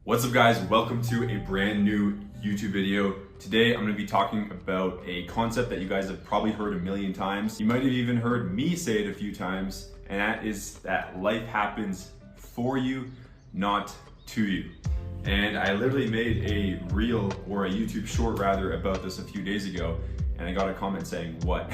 What's up guys, welcome to a brand new YouTube video. Today I'm going to be talking about a concept that you guys have probably heard a million times. You might have even heard me say it a few times, and that is that life happens for you, not to you. And I literally made a reel, or a YouTube short rather, about this a few days ago, and I got a comment saying, what?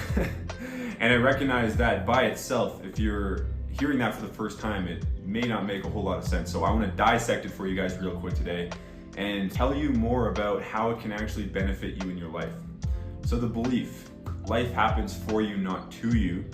And I recognize that by itself, if you're hearing that for the first time, it may not make a whole lot of sense. So I want to dissect it for you guys real quick today and tell you more about how it can actually benefit you in your life. So the belief, life happens for you, not to you,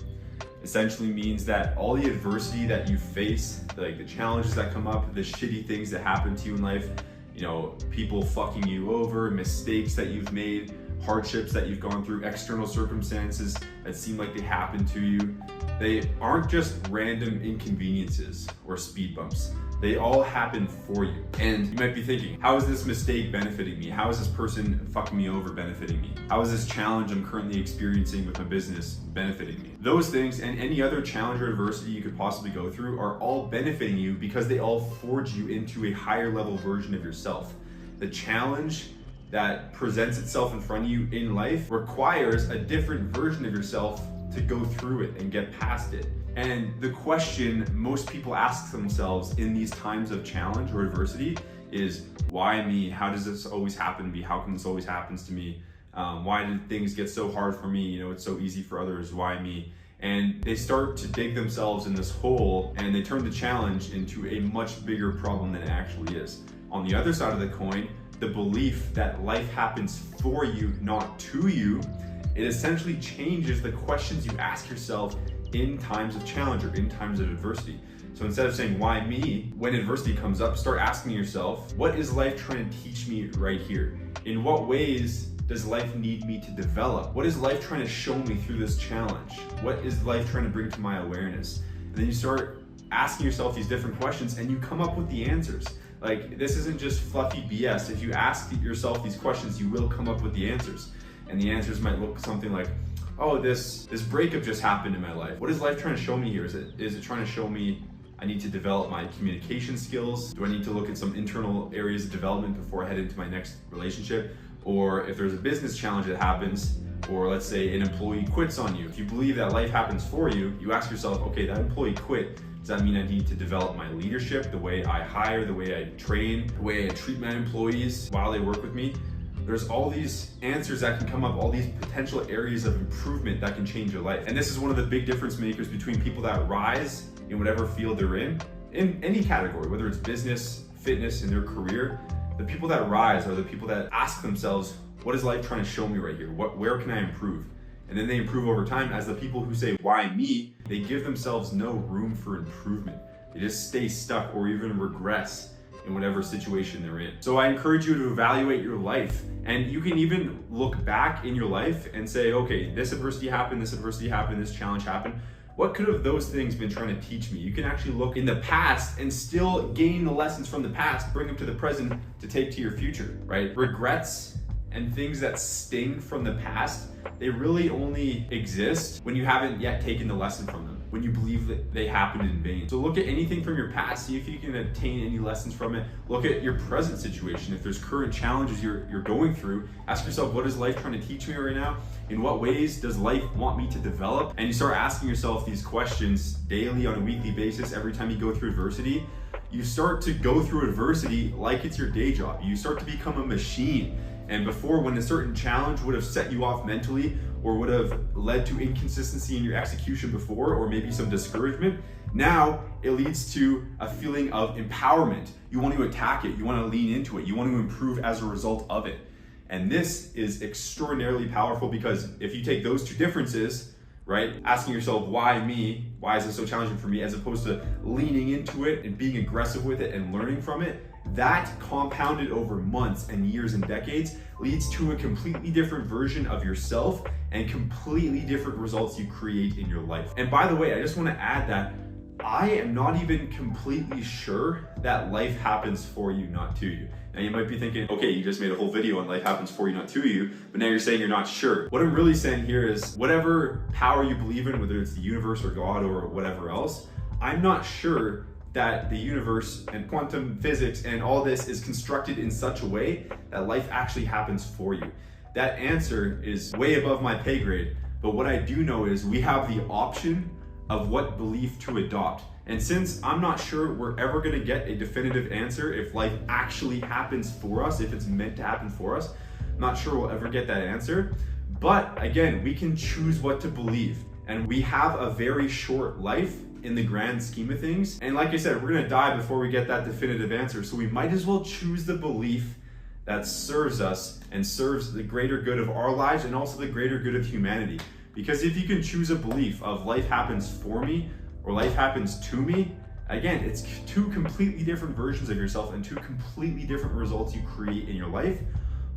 essentially means that all the adversity that you face, like the challenges that come up, the shitty things that happen to you in life, you know, people fucking you over, mistakes that you've made, hardships that you've gone through, external circumstances that seem like they happen to you, they aren't just random inconveniences or speed bumps. They all happen for you. And you might be thinking, how is this mistake benefiting me? How is this person fucking me over benefiting me? How is this challenge I'm currently experiencing with my business benefiting me? Those things and any other challenge or adversity you could possibly go through are all benefiting you because they all forge you into a higher level version of yourself. The challenge that presents itself in front of you in life requires a different version of yourself to go through it and get past it. And the question most people ask themselves in these times of challenge or adversity is, why me? How does this always happen to me? How come this always happens to me? Why did things get so hard for me? You know, it's so easy for others, why me? And they start to dig themselves in this hole, and they turn the challenge into a much bigger problem than it actually is. On the other side of the coin, the belief that life happens for you, not to you, it essentially changes the questions you ask yourself in times of challenge or in times of adversity. So instead of saying, why me? When adversity comes up, start asking yourself, what is life trying to teach me right here? In what ways does life need me to develop? What is life trying to show me through this challenge? What is life trying to bring to my awareness? And then you start asking yourself these different questions and you come up with the answers. Like, this isn't just fluffy BS. If you ask yourself these questions, you will come up with the answers. And the answers might look something like, oh, this breakup just happened in my life. What is life trying to show me here? Is it trying to show me I need to develop my communication skills? Do I need to look at some internal areas of development before I head into my next relationship? Or if there's a business challenge that happens, or let's say an employee quits on you, if you believe that life happens for you, you ask yourself, okay, that employee quit. Does that mean I need to develop my leadership, the way I hire, the way I train, the way I treat my employees while they work with me? There's all these answers that can come up, all these potential areas of improvement that can change your life. And this is one of the big difference makers between people that rise in whatever field they're in any category, whether it's business, fitness, in their career. The people that rise are the people that ask themselves, what is life trying to show me right here? Where can I improve? And then they improve over time. As the people who say, why me? They give themselves no room for improvement. They just stay stuck or even regress in whatever situation they're in. So I encourage you to evaluate your life, and you can even look back in your life and say, okay, this adversity happened, this challenge happened. What could have those things been trying to teach me? You can actually look in the past and still gain the lessons from the past, bring them to the present to take to your future, right? Regrets and things that sting from the past, they really only exist when you haven't yet taken the lesson from them, when you believe that they happened in vain. So look at anything from your past, see if you can obtain any lessons from it. Look at your present situation. If there's current challenges you're going through, ask yourself, what is life trying to teach me right now? In what ways does life want me to develop? And you start asking yourself these questions daily, on a weekly basis, every time you go through adversity. You start to go through adversity like it's your day job. You start to become a machine. And before, when a certain challenge would have set you off mentally or would have led to inconsistency in your execution before, or maybe some discouragement, now it leads to a feeling of empowerment. You want to attack it, you want to lean into it, you want to improve as a result of it. And this is extraordinarily powerful, because if you take those two differences, right, asking yourself, why me? Why is this so challenging for me? As opposed to leaning into it and being aggressive with it and learning from it, that compounded over months and years and decades leads to a completely different version of yourself and completely different results you create in your life. And by the way, I just want to add that I am not even completely sure that life happens for you, not to you. Now you might be thinking, okay, you just made a whole video on life happens for you, not to you, but now you're saying you're not sure. What I'm really saying here is, whatever power you believe in, whether it's the universe or God or whatever else, I'm not sure that the universe and quantum physics and all this is constructed in such a way that life actually happens for you? That answer is way above my pay grade, but what I do know is we have the option of what belief to adopt. And since I'm not sure we're ever gonna get a definitive answer if life actually happens for us, if it's meant to happen for us, I'm not sure we'll ever get that answer. But again, we can choose what to believe. And we have a very short life in the grand scheme of things. And like I said, we're gonna die before we get that definitive answer. So we might as well choose the belief that serves us and serves the greater good of our lives and also the greater good of humanity. Because if you can choose a belief of life happens for me or life happens to me, again, it's two completely different versions of yourself and two completely different results you create in your life.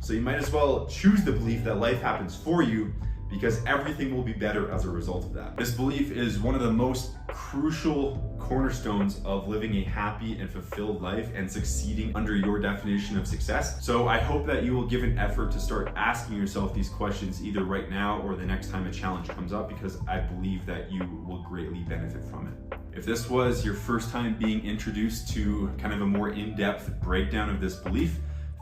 So you might as well choose the belief that life happens for you, because everything will be better as a result of that. This belief is one of the most crucial cornerstones of living a happy and fulfilled life and succeeding under your definition of success. So I hope that you will give an effort to start asking yourself these questions either right now or the next time a challenge comes up, because I believe that you will greatly benefit from it. If this was your first time being introduced to kind of a more in-depth breakdown of this belief,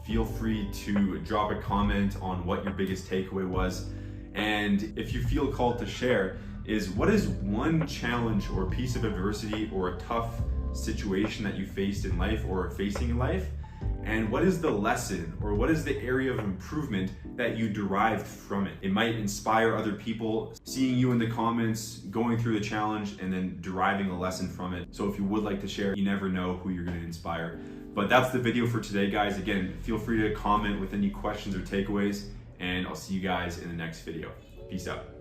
feel free to drop a comment on what your biggest takeaway was. And if you feel called to share, is what is one challenge or piece of adversity or a tough situation that you faced in life or are facing in life? And what is the lesson or what is the area of improvement that you derived from it? It might inspire other people, seeing you in the comments, going through the challenge, and then deriving a lesson from it. So if you would like to share, you never know who you're going to inspire. But that's the video for today, guys. Again, feel free to comment with any questions or takeaways, and I'll see you guys in the next video. Peace out.